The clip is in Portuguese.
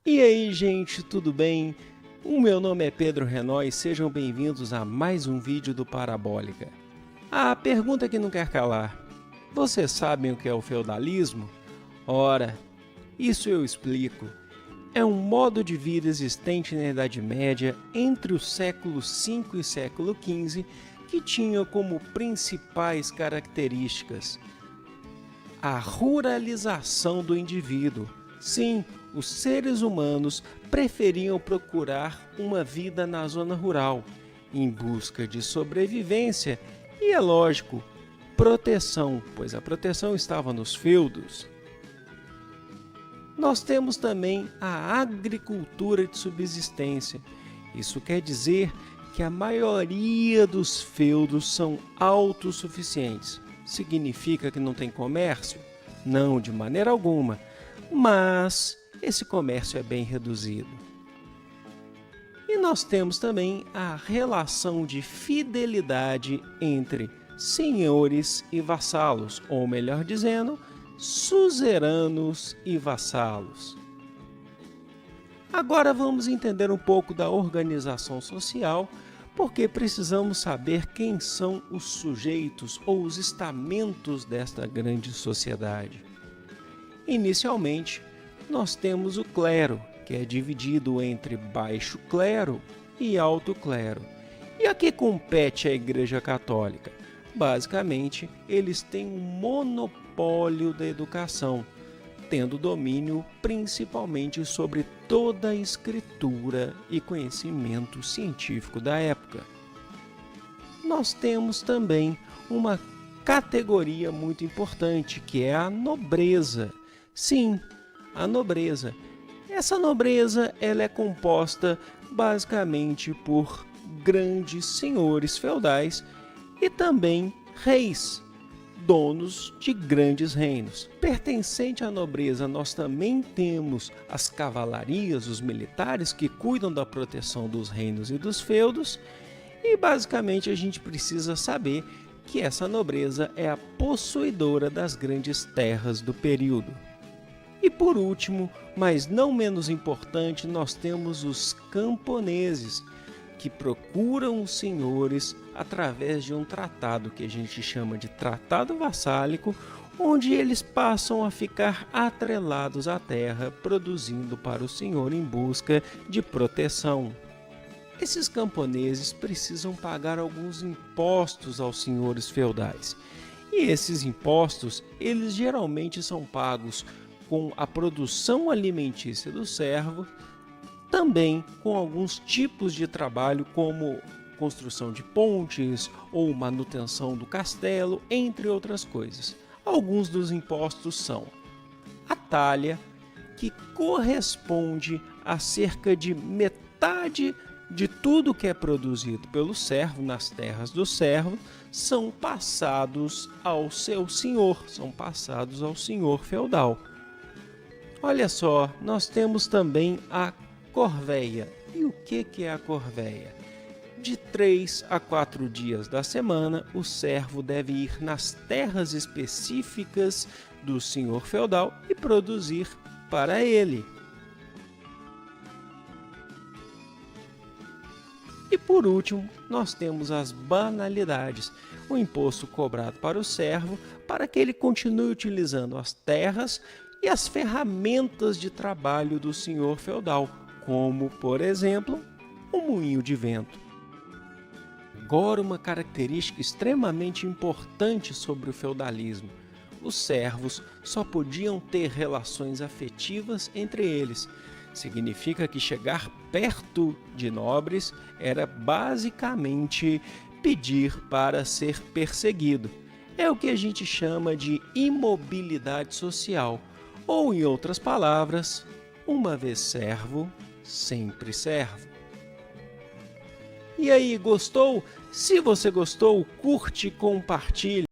E aí, gente, tudo bem? O meu nome é Pedro Renó e sejam bem-vindos a mais um vídeo do Parabólica. A pergunta que não quer calar: vocês sabem o que é o feudalismo? Ora, isso eu explico. É um modo de vida existente na Idade Média entre o século V e século XV que tinha como principais características a ruralização do indivíduo. Sim, os seres humanos preferiam procurar uma vida na zona rural, em busca de sobrevivência e, é lógico, proteção, pois a proteção estava nos feudos. Nós temos também a agricultura de subsistência. Isso quer dizer que a maioria dos feudos são autossuficientes. Significa que não tem comércio? Não, de maneira alguma. Mas esse comércio é bem reduzido. E nós temos também a relação de fidelidade entre senhores e vassalos, ou melhor dizendo, suzeranos e vassalos. Agora vamos entender um pouco da organização social, porque precisamos saber quem são os sujeitos ou os estamentos desta grande sociedade. Inicialmente, nós temos o clero, que é dividido entre baixo clero e alto clero. E a que compete a Igreja Católica? Basicamente, eles têm um monopólio da educação, tendo domínio principalmente sobre toda a escritura e conhecimento científico da época. Nós temos também uma categoria muito importante, que é a nobreza. Sim, a nobreza. Essa nobreza ela é composta basicamente por grandes senhores feudais e também reis, donos de grandes reinos. Pertencente à nobreza, nós também temos as cavalarias, os militares que cuidam da proteção dos reinos e dos feudos, e basicamente a gente precisa saber que essa nobreza é a possuidora das grandes terras do período. E por último, mas não menos importante, nós temos os camponeses, que procuram os senhores através de um tratado que a gente chama de tratado vassálico, onde eles passam a ficar atrelados à terra, produzindo para o senhor em busca de proteção. Esses camponeses precisam pagar alguns impostos aos senhores feudais. E esses impostos, eles geralmente são pagos com a produção alimentícia do servo, também com alguns tipos de trabalho como construção de pontes ou manutenção do castelo, entre outras coisas. Alguns dos impostos são a talha, que corresponde a cerca de metade de tudo que é produzido pelo servo nas terras do servo, são passados ao seu senhor, são passados ao senhor feudal. Olha só, nós temos também a corveia. E o que é a corveia? De 3 a 4 dias da semana, o servo deve ir nas terras específicas do senhor feudal e produzir para ele. E por último, nós temos as banalidades, o imposto cobrado para o servo para que ele continue utilizando as terras e as ferramentas de trabalho do senhor feudal, como, por exemplo, o moinho de vento. Agora, uma característica extremamente importante sobre o feudalismo: os servos só podiam ter relações afetivas entre eles. Significa que chegar perto de nobres era basicamente pedir para ser perseguido. É o que a gente chama de imobilidade social, ou, em outras palavras, uma vez servo, sempre servo. E aí, gostou? Se você gostou, curte e compartilhe.